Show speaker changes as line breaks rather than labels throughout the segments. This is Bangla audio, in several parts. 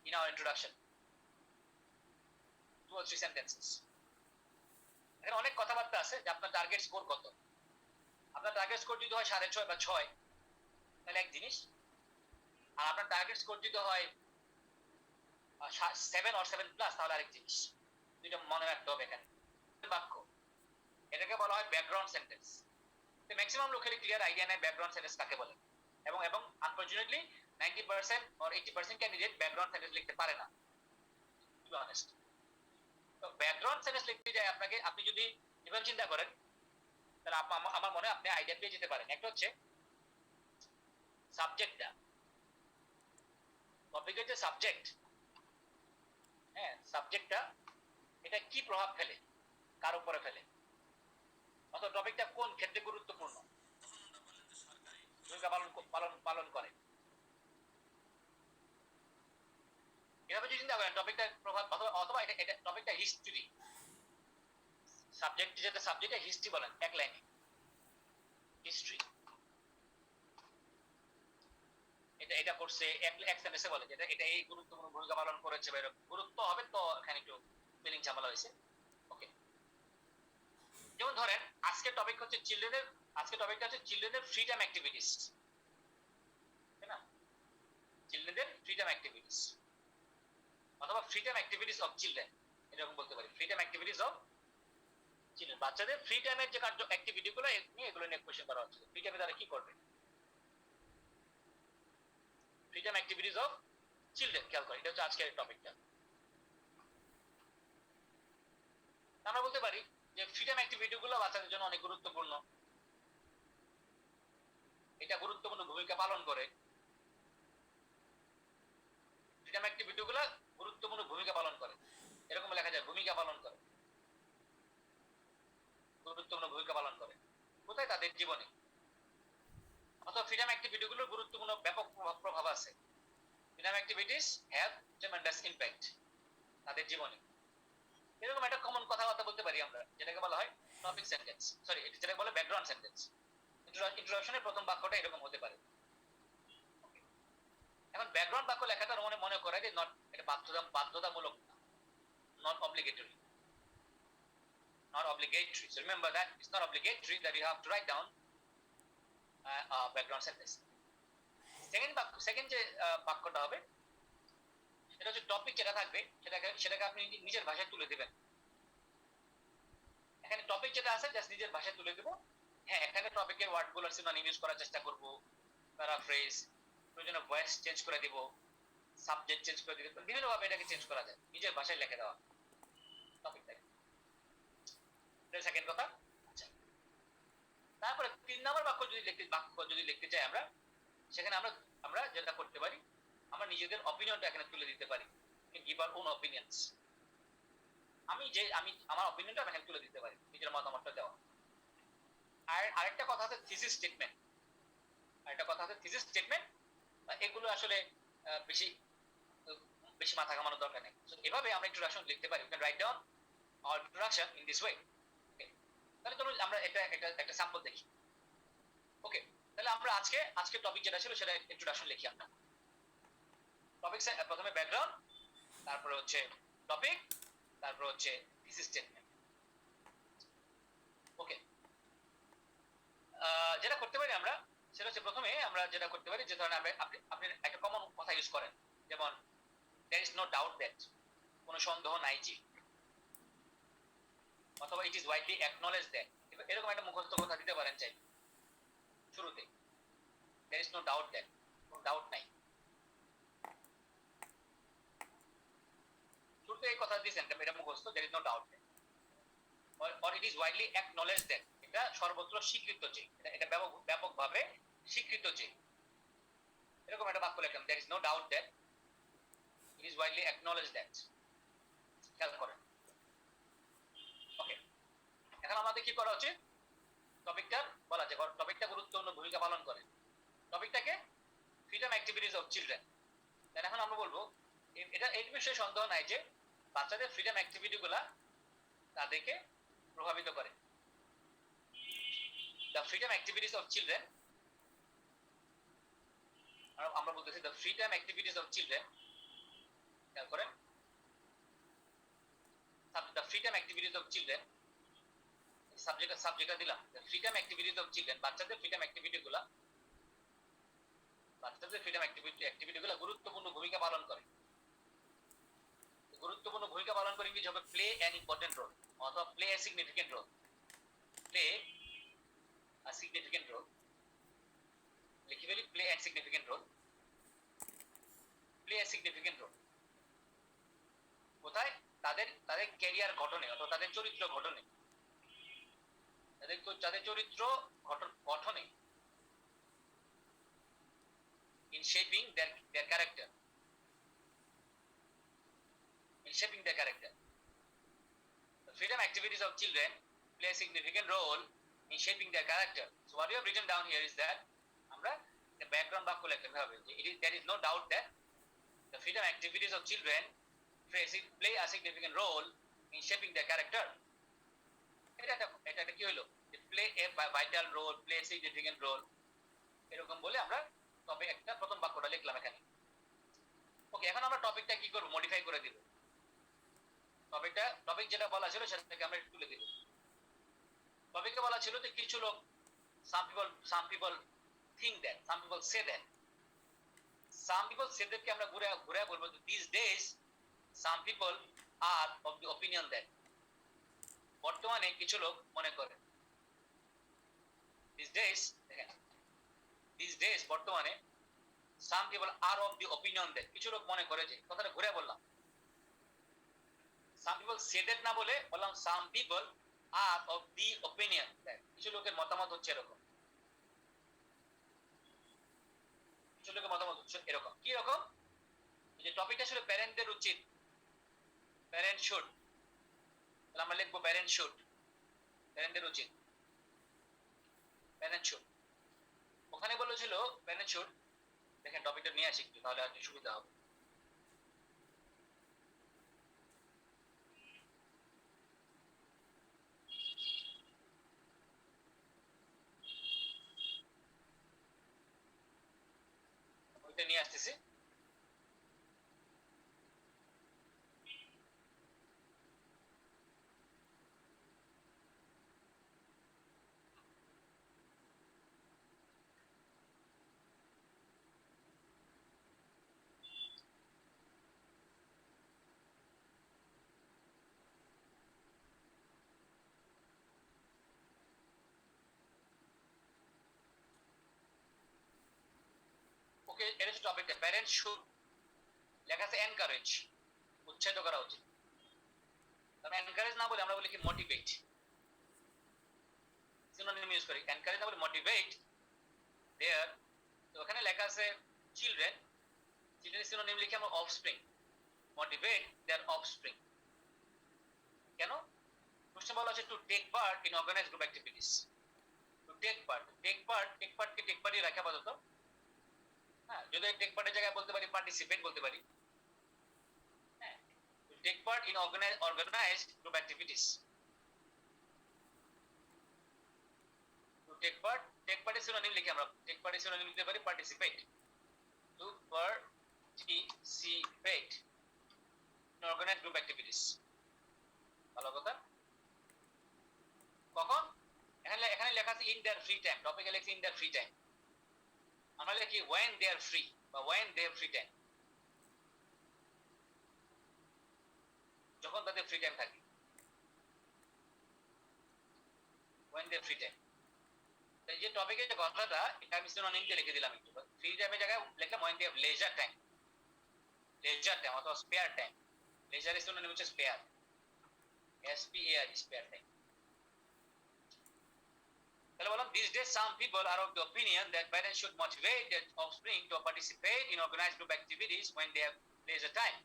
in our introduction. 2 or 3 sentences. এখানে অনেক কথাবার্তা আছে যে আপনার টার্গেট স্কোর কত। আপনার টার্গেট স্কোর যদি হয় 6.5 বা 6 তাহলে এক জিনিস, আর আপনার টার্গেট স্কোর যদি হয় 7 or 7+ তাহলে আরেক জিনিস। দুইটা মনে রাখতে হবে এখানে। বাক্য এটাকে বলা হয় ব্যাকগ্রাউন্ড সেন্টেন্স। তো ম্যাক্সিমাম লোকের ক্লিয়ার আইডিয়া নেই ব্যাকগ্রাউন্ড সেন্টেন্স কাকে বলে, এবং unfortunately 90% or 80% candidate background sentence লিখতে পারে না, টু বি অনেস্ট। তো ব্যাকগ্রাউন্ড সেন্টেন্স লিখতে যায় আপনাকে, আপনি যদি এভাবে চিন্তা করেন তাহলে আমার মনে হয় আপনি আইডিয়া পেয়ে যেতে পারেন। একটা হচ্ছে সাবজেক্টটা, টপিকের যে সাবজেক্ট, হ্যাঁ সাবজেক্টটা এটা কি প্রভাব ফেলে, কার উপরে ফেলে, অথবা টপিকটা কোন ক্ষেত্রে গুরুত্বপূর্ণ ভূমিকা পালন করে। এভাবে যদি চিন্তা করেন টপিকটার প্রভাব, অথবা এটা টপিকটা হিস্ট্রি, সাবজেক্ট যেটা সাবজেক্টে হিস্ট্রি বলেন এক লাইনে, হিস্ট্রি এটা করছে এক সেন্টেন্সে বলে যেটা এটা এই গুরুত্বপূর্ণ ভূমিকা পালন করেছে, বা এরকম গুরুত্ব হবে তো এখানে একটু স্পেলিং ঝামেলা হয়েছে। ওকে, যেমন ধরেন আজকের টপিক হচ্ছে টপিকটা হচ্ছে চিলড্রেনের ফ্রি টাইম অ্যাক্টিভিটিস, তাই না? চিলড্রেনের ফ্রি টাইম অ্যাক্টিভিটিস অথবা free time activities of children, এরকম বলতে পারি। Free time activities of children, বাচ্চাদের ফ্রি টাইমের যে কার্য অ্যাক্টিভিটি গুলো নিয়ে এগুলো নিয়ে কোশ্চেন করা হচ্ছে। ফ্রি টাইমে তারা কি করবে, free time activities of children, খেয়াল করি এটা হচ্ছে আজকের টপিকটা। আমরা বলতে পারি যে ফ্রি টাইম অ্যাক্টিভিটি গুলো বাচ্চাদের জন্য অনেক গুরুত্বপূর্ণ, এটা গুরুত্বপূর্ণ ভূমিকা পালন করে। ফ্রি টাইম অ্যাক্টিভিটি গুলো গুরুত্বপূর্ণ ভূমিকা পালন করে, এরকম লেখা যায়, ভূমিকা পালন করে, গুরুত্বপূর্ণ ভূমিকা পালন করে কোথায়, তাদের জীবনে। অথবা ফ্রি টাইম অ্যাক্টিভিটি গুলোর গুরুত্বপূর্ণ ব্যাপক প্রভাব আছে। Free time activities have tremendous impact তাদের জীবনে। এরকম একটা কমন কথাবার্তা বলতে পারি আমরা, যেটাকে বলা হয় টপিক সেন্টেন্স, সরি যেটাকে বলে ব্যাকগ্রাউন্ড সেন্টেন্স। ইন্ট্রোডাকশনের প্রথম বাক্যটা এরকম হতে পারে। এখন ব্যাকগ্রাউন্ড বাক্য লেখাটা মনে করে যে নট, এটা বাধ্যতামূলক না, not obligatory, not obligatory. So remember that it's not obligatory that you have to write down a background sentence. Second যে বাক্যটা হবে সেটা হচ্ছে টপিক যেটা থাকবে সেটাকে আপনি নিজের ভাষায় তুলে দিবেন। এখানে টপিক যেটা আছে জাস্ট নিজের ভাষায় তুলে দেব। হ্যাঁ, এখানে টপিকের ওয়ার্ড গুলো সিনোনিম ইউজ করার চেষ্টা করব, প্যারাফ্রেজ, প্রয়োজনে ভয়েস চেঞ্জ করে দিব, সাবজেক্ট চেঞ্জ করে দিব, বিভিন্ন ভাবে এটাকে চেঞ্জ করা যায়, নিজের ভাষায় লিখে দেওয়া টপিকটাকে। এটা সেকেন্ড কথা। আচ্ছা, তারপরে 3 নম্বর বাক্য যদি লিখতে চাই আমরা, সেখানে আমরা যেটা করতে পারি, আমরা নিজেদের অপিনিয়নটা এখানে তুলে দিতে পারি। Give our own অপিনিয়নস। আমি আমার অপিনিয়নটা এখানে তুলে দিতে পারি, নিজের মতামতটা দেওয়া। আর আরেকটা কথা আছে থিসিস স্টেটমেন্ট, এগুলো আসলে বেশি মাথা ঘামানোর দরকার নেই। এভাবে আমরা ইন্ট্রোডাকশন লিখতে পারি। We can write down our introduction in this way. তাহলে চলুন আমরা এটা একটা স্যাম্পল দেখি। ওকে, তাহলে আমরা আজকে টপিক যেটা ছিল সেটা ইন্ট্রোডাকশন লিখি আমরা। টপিক প্রথমে ব্যাকগ্রাউন্ড, তারপরে হচ্ছে টপিক, তারপর হচ্ছে থিসিস স্টেটমেন্ট। ওকে, যেটা করতে পারি আমরা সেটা হচ্ছে প্রথমে আমরা যেটা করতে পারি, যে ধরনের আপনি একটা কমন কথা ইউজ করেন, যেমন there is no doubt that, কোনো সন্দেহ নাই যে, অথবা it is widely acknowledged that, এরকম একটা মুখস্থ কথা দিতে পারেন চাই শুরুতে। there is no doubt that, কোনো ডাউট নাই, শুরুতে এই কথা দিয়েছেন এটা মুখস্থ, there is no doubt that, or it is widely acknowledged that, এটা সর্বত্র স্বীকৃত যে, এটা ব্যাপকভাবে স্বীকৃত যে, এরকম একটা বাক্য লিখলাম, there is no doubt that, it is widely acknowledged that। খেয়াল করেন। ওকে, এখন আমাদের কি করা উচিত, টপিকটা বলা যায়, টপিকটা গুরুত্বপূর্ণ ভূমিকা পালন করে, টপিকটাকে free time activities of children. তাহলে এখন আমরা বলবো এটা এই বিষয়ে সন্দেহ নাই যে বাচ্চাদের ফ্রি টাইম অ্যাক্টিভিটি গুলা তাদেরকে প্রভাবিত করে। The free time activities of children, আমরা বলতেছি the free time activities of children activities of children, সাবজেক্টটা দিলাম, ফ্রিডম অ্যাক্টিভিটিজ অফ চিলড্রেন, বাচ্চাদের ফ্রিডম অ্যাক্টিভিটিগুলো গুরুত্বপূর্ণ ভূমিকা পালন করে। গুরুত্বপূর্ণ ভূমিকা পালন করে ইংরেজি হবে প্লে অ্যান ইম্পর্টেন্ট রোল অথবা play a significant role. Play a significant role, লিখি ফেলি play an significant role. Play a significant role কোথায়? তাদের ক্যারিয়ার গঠনে অথবা তাদের চরিত্র গঠনে, তাদের চরিত্র গঠনে, in shaping their character, in shaping their character. The freedom activities of children play a significant role in shaping their character. So what we have written down here is that আমরা the background বাক্য লিখতে হবে যে there is no doubt that the freedom activities of children play a significant role in shaping their character. এটা কি হলো? play a vital role, play a significant role, এরকম বলে আমরা তবে একটা প্রথম বাক্যটা লিখলাম এখানে। ওকে, এখন আমরা টপিকটা কি করব? মডিফাই করে দিব। টপিক যেটা বলা ছিল সেটাকে আমরা তুলে দিব। টপিকে বলা ছিল যে কিছু লোক, some people think that, some people say that, কে আমরা ঘুরে বলবো these days some people are of the opinion that, বর্তমানে কিছু লোক মনে করে। these days বর্তমানে some people are of the opinion that, কিছু লোক মনে করে যে, কথাটা ঘুরে বললাম। some people say that না বলে বললাম some people are of the opinion that, কিছু লোকের মতামত হচ্ছে এরকম। কিছু লোকের মতামত হচ্ছে এরকম। কি রকম? যে টপিকটা ছিল প্যারেন্টদের উচিত, প্যারেন্ট শুড, তাহলে আমরা লিখবো প্যারেন্ট শুড, প্যারেন্টদের উচিত, প্যারেন্ট শুড। ওখানে বলেছিল প্যারেন্ট শুড, দেখেন টপিকটা নিয়ে আসি একটু, তাহলে আর সুবিধা হবে। ওইটা নিয়ে আসতেছি। ওকে, এটা হচ্ছে টপিকটা প্যারেন্ট শুড, লেখা আছে এনকারেজ, উৎসাহিত করা উচিত। তবে এনকারেজ না বলে আমরা বলি কি মোটিভেট, সিনোনিম ইউজ করি। এনকারেজ না বলে মোটিভেট দেয়ার, তো ওখানে লেখা আছে চিলড্রেন, চিলড্রেন সিনোনিম লিখে আমরা অফস্প্রিং, মোটিভেট দেয়ার অফস্প্রিং। কেন? প্রশ্ন বলা আছে to take part in organize group activities. To take part, take পার্টকে টেক পার্টই রাখা আপাতত। হ্যাঁ, যদি টেক পার্টের জায়গায় বলতে পারি পার্টিসিপেট বলতে পারি। হ্যাঁ, take part in organised group activities. To take পার্টের সিনোনিম লিখে আমরা টেক পার্টের সিনোনিম লিখতে পারি participate. To participate in organised group activities. ভালো কথা। কখন? এখানে লেখা আছে ইন দেয়ার ফ্রি টাইম, টপিকে লেখা ইন দেয়ার ফ্রি টাইম। আমরা লিখি when they are free বা when they have free time, যখন তাদের ফ্রি টাইম থাকে, when they have free time। এই যে টপিকের যে কথাটা, এটা আমি সিনোনিম দিয়ে লিখে দিলাম একটু। ফ্রি টাইমের জায়গায় লিখলাম when they have leisure time, leisure time অথবা spare time। leisure সিনোনিম হচ্ছে spare, SPARE, spare time। তাহলে বললাম these days some people are of the opinion that parents should motivate their offspring to participate in organized group activities when they have leisure time।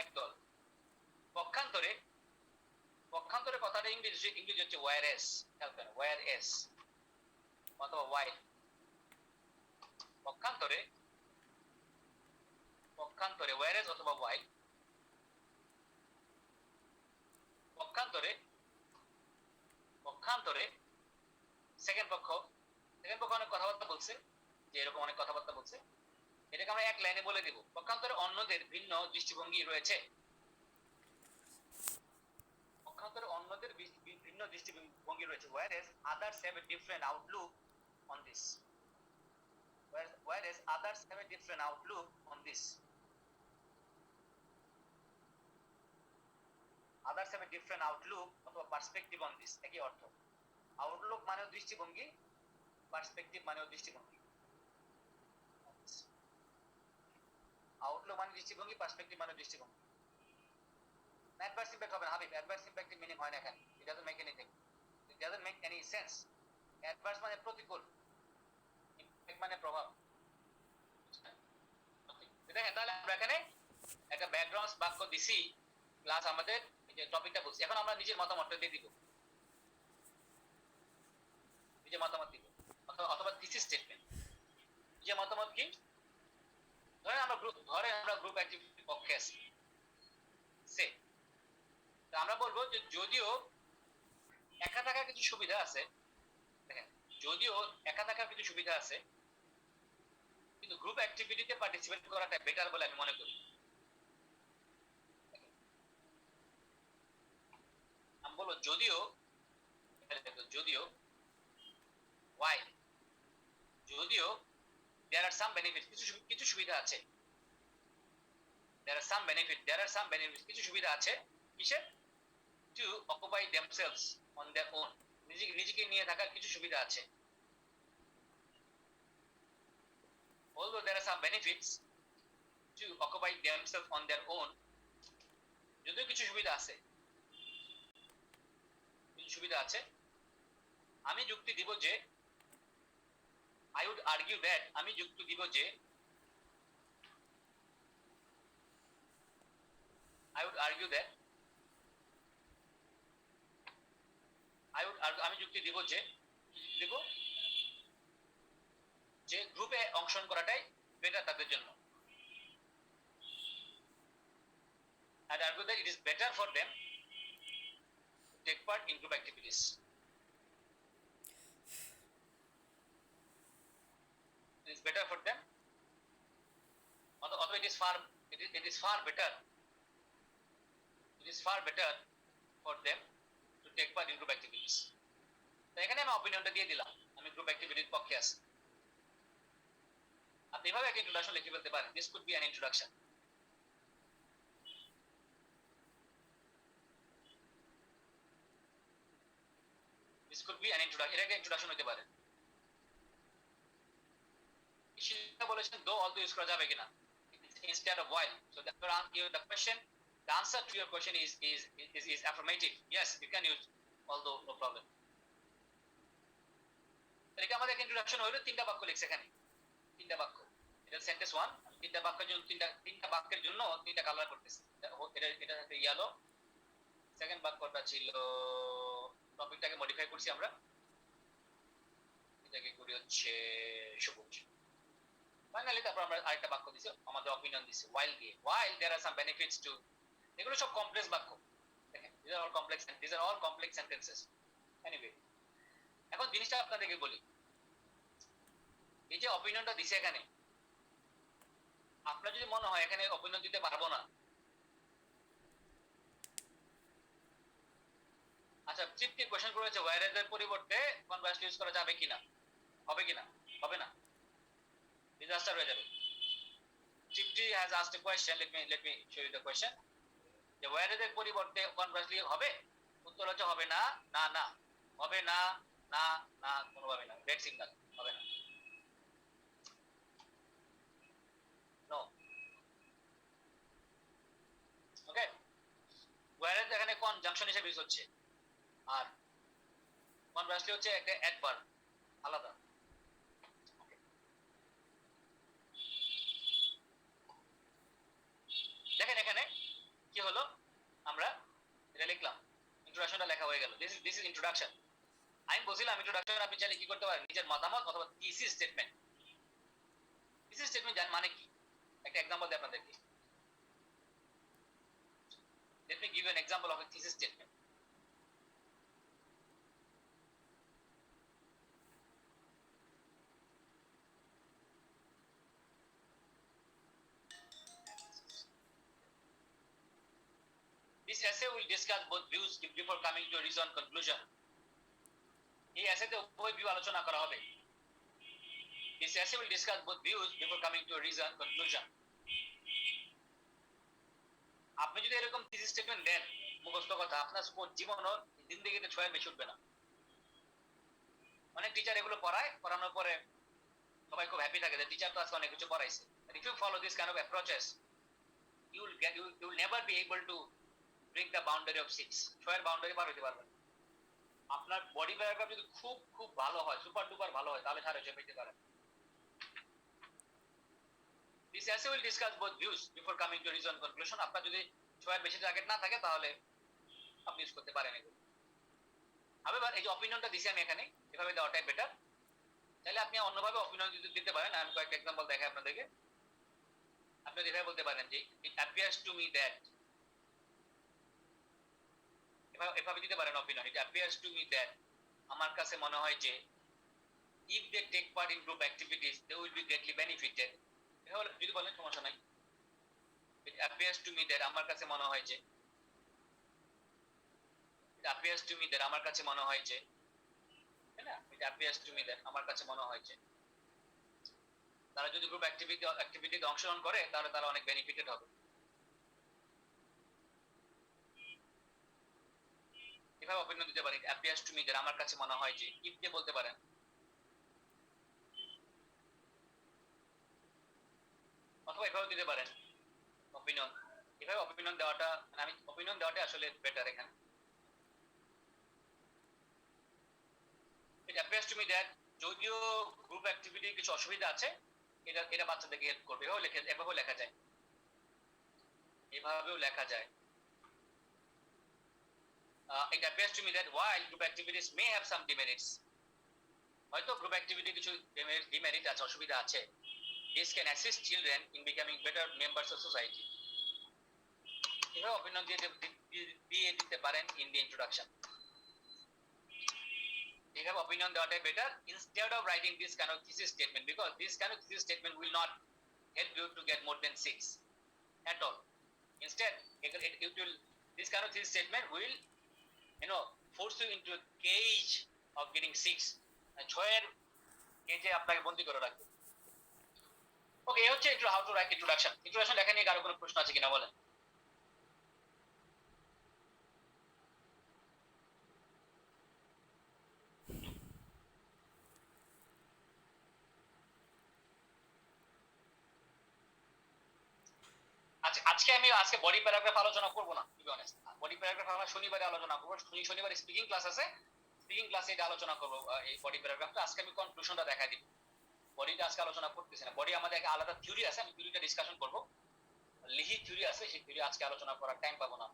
একদল। পক্ষান্তরে কথাটা ইংরেজি হচ্ছে whereas, whereas অথবা while। পক্ষান্তরে whereas অথবা while। পক্ষান্তরে সেকেন্ড পক্ষ অনেক কথাবার্তা বলছে, যে এরকম অনেক কথাবার্তা বলছে, এটাকে আমরা এক লাইনে বলে দিব। পক্ষান্তরে অন্যদের ভিন্ন দৃষ্টিভঙ্গি রয়েছে। মতের অন্যদের ভিন্ন দৃষ্টিভঙ্গি রয়েছে, whereas others have a different outlook on this, whereas others have a different outlook on this, others have a different outlook অথবা perspective on this, একই অর্থ। আউটলুক মানে দৃষ্টিভঙ্গি, পার্সপেক্টিভ মানে দৃষ্টিভঙ্গি। আউটলুক মানে দৃষ্টিভঙ্গি, পার্সপেক্টিভ মানে দৃষ্টিভঙ্গি। অ্যাডভার্স ইমপ্যাক্ট হবে না হাবিব, অ্যাডভার্স ইমপ্যাক্টের মিনিং হয় না এখানে। It doesn't make anything, it doesn't make any sense. Adverse মানে প্রতিকূল, ইমপ্যাক্ট মানে প্রভাব। দেখেন তাহলে আমরা এখানে একটা ব্যাকগ্রাউন্ড বাক্য দিছি, প্লাস আমাদের এই যে টপিকটা বলছি। এখন আমরা নিজের মতামতটা দিয়ে দিব, নিজের মতামত দিব, অথবা থিসিস স্টেটমেন্ট। নিজের মতামত কি? ধরেন আমরা গ্রুপ অ্যাক্টিভিটির পক্ষে আছি, সে আমরা বলবো যে যদিও একা থাকার কিছু সুবিধা আছে, দেখেন যদিও একা থাকার কিছু সুবিধা আছে, কিন্তু গ্রুপ অ্যাক্টিভিটিতে পার্টিসিপেট করাটা বেটার বলে আমি মনে করি। আমি বলবো যদিও why, যদিও there are some benefits, কিছু সুবিধা আছে, there are some benefits, কিছু সুবিধা আছে কিসের? to occupy themselves on their own, নিজেকে নিয়ে থাকার কিছু সুবিধা আছে। although there are some benefits to occupy themselves on their own, যদিও কিছু সুবিধা আছে, আমি যুক্তি দিব যে I would argue that, আমি যুক্তি দিব যে I would argue that আমি যুক্তি দিব যে গ্রুপে অংশগ্রহণ করাটাই বেটার তাদের জন্য। I'd argue that it is better for them to take part in group activities. It is better for them, although it is far better, for them to take part in group activities. তো এখানে আমি অপিনিয়নটা দিয়ে দিলাম, আমি গ্রুপ অ্যাক্টিভিটির পক্ষে আছি। আপনি এভাবে একটা ইন্ট্রোডাকশন লিখে ফেলতে পারেন, this could be an introduction. This could be an introduction, এটা একটা ইন্ট্রোডাকশন হতে পারে। সেটা বলেছেন do although ইউজ করা যাবে কিনা instead of while, so the answer to your question is affirmative, yes you can use although, no problem. এটা আমাদের ইন্ট্রোডাকশন হলো, তিনটা বাক্য লিখছে এখানে, তিনটা বাক্য, এটা সেন্টেন্স 1। তিনটা বাক্যের জন্য তিনটা বাক্যের জন্য তিনটা কালার করতেছি, এটা হচ্ছে ইয়েলো। সেকেন্ড বাক্যটা ছিল টপিকটাকে মডিফাই করছি আমরা, এটাকে করি হচ্ছে সবুজ। ফাইনালি তারপর আমরা আরেকটা বাক্য দিছি, আমাদের অপিনিয়ন দিছি while দিয়ে, while there are some benefits to, এগুলো সব কমপ্লেক্স বাক্য, দেখেন these are all complex sentences. Anyway, এখন জিনিসটা আপনাদেরকে বলি, এই যে অপিনিয়নটা দিছে এখানে, আপনার যদি মনে হয় এখানে অপিনিয়ন দিতে পারবো না, আচ্ছা চিপটি কোশ্চেন করেছে whereas এর পরিবর্তে কনভার্সলি ইউজ করা যাবে কিনা, হবে কিনা, হবে না, ডিজাস্টার হয়ে যাবে। চিপটি has asked a question, let me show you the question, যে whereas এর পরিবর্তে কনভার্সলি হবে, উত্তর হচ্ছে হবে না, না না, হবে না, না না, কোনোভাবে না, রেড সিগন্যাল, হবে না, নো। ওকে, whereas এখানে কনজাংশন হিসেবে ইউজ হচ্ছে, আর কনভার্সলি হচ্ছে একটা অ্যাডভার্ব, আলাদা। দেখেন এখানে কি হলো, আমরা এটা লিখলাম, ইন্ট্রোডাকশনটা লেখা হয়ে গেল, দিস ইজ ইন্ট্রোডাকশন। আমি বলছিলাম ইন্ট্রোডাকশন আপনি চাইলে কি করতে পারেন, নিজের মতামত অথবা থিসিস স্টেটমেন্ট। থিসিস স্টেটমেন্ট জানেন মানে কি? একটা एग्जांपल দেই আপনাদেরকে। Let me give you an example of a thesis statement. This essay will discuss both views before coming to a reasoned conclusion. এই এসেতে উভয় ভিউ আলোচনা করা হবে। This essay will discuss both views before coming to a reasoned conclusion. আপনি যদি এরকম থিসিস স্টেটমেন্ট দেন মুখস্থ কথা, আপনার জীবনও জিন্দেগিতে 6 এর বেশি উঠবে না। অনেক টিচার এগুলো পড়ানোর পরে সবাই খুব হ্যাপি থাকে যে টিচার তো আজকে অনেক কিছু পড়াইছে। If you follow this kind of approaches, you will never be able to break the boundary of 6. 6 এর বাউন্ডারি পার হতে পারবেন। আপনার বডি প্যারাগ্রাফ যদি খুব খুব ভালো হয়, সুপার ডুপার ভালো হয়, তাহলে 6 পেতে পারেন। This essay will discuss both views before coming to a reasoned conclusion. আপনার যদি 6 এর বেশি টার্গেট না থাকে তাহলে আপনি ইউজ করতে পারেন এগুলো। এবার এই যে অপিনিয়নটা দিছি আমি এখানে, এভাবে দেওয়াটাই বেটার। তাহলে আপনি অন্যভাবে অপিনিয়ন দিতে পারেন। আমি কয়েকটা एग्जांपल দেখাই আপনাদেরকে। আপনি এভাবে বলতে পারেন যে it appears to me that, এভাবে দিতে পারেন opinion. it appears to me that, আমার কাছে মনে হয় যে if they take part in group activities they will be greatly benefited. এভাবে যদি বলেন সমস্যা নাই। it appears to me that, আমার কাছে মনে হয় যে, it appears to me that, আমার কাছে মনে হয় যে, তাই না? it appears to me that, আমার কাছে মনে হয় যে তারা যদি গ্রুপ অ্যাক্টিভিটিতে অংশগ্রহণ করে তাহলে তারা অনেক বেনিফিটেড হবে। এভাবে অপিনিয়ন দিতে পারেন। it appears to me that, আমার কাছে মনে হয় যে, if দিয়ে বলতে পারেন। অথবা এভাবে দিতে পারেন অপিনিয়ন। এভাবে অপিনিয়ন দেওয়াটা, আমি অপিনিয়ন দেওয়াটা আসলে বেটার এখানে। it appears to me that, যদিও গ্রুপ অ্যাক্টিভিটির কিছু অসুবিধা আছে, এটা বাচ্চাদেরকে হেল্প করবে। এভাবেও লেখা যায়, এভাবেও লেখা যায়। it appears to me that while group activities may have some demerits, হয়তো গ্রুপ অ্যাক্টিভিটি কিছু ডিমেরিট আছে, অসুবিধা আছে, this can assist children in becoming better members of society. এভাবে অপিনিয়ন দিয়ে দিতে পারেন in the introduction। এভাবে অপিনিয়ন দেওয়াটাই better instead of writing this kind of thesis statement, because this kind of thesis statement will not help you to get more than 6 at all. Instead, it will, this kind of thesis statement will, force you into a cage of getting 6. 6 এর কেজে আপনাকে বন্দী করে রাখবে। ওকে, এই হচ্ছে how to write introduction। Introduction লেখা নিয়ে কারো কোনো প্রশ্ন আছে কিনা বলেন। আজকে বডি প্যারাগ্রাফ আলোচনা করব না, to be honest. Body paragraph আমরা শনিবারে আলোচনা করব। শনিবার স্পিকিং ক্লাস আছে, স্পিকিং ক্লাসে এটা আলোচনা করব এই বডি প্যারাগ্রাফটা। আজকে আমি কনক্লুশনটা দেখাই দিব। বডিটা আজকে আলোচনা করতেছি না। বডি আমাদের আলাদা থিওরি আছে, আমি থিওরিটা ডিসকাশন করব। লিহি থিওরি আছে, সেই থিওরি আজকে আলোচনা করার টাইম পাবো না।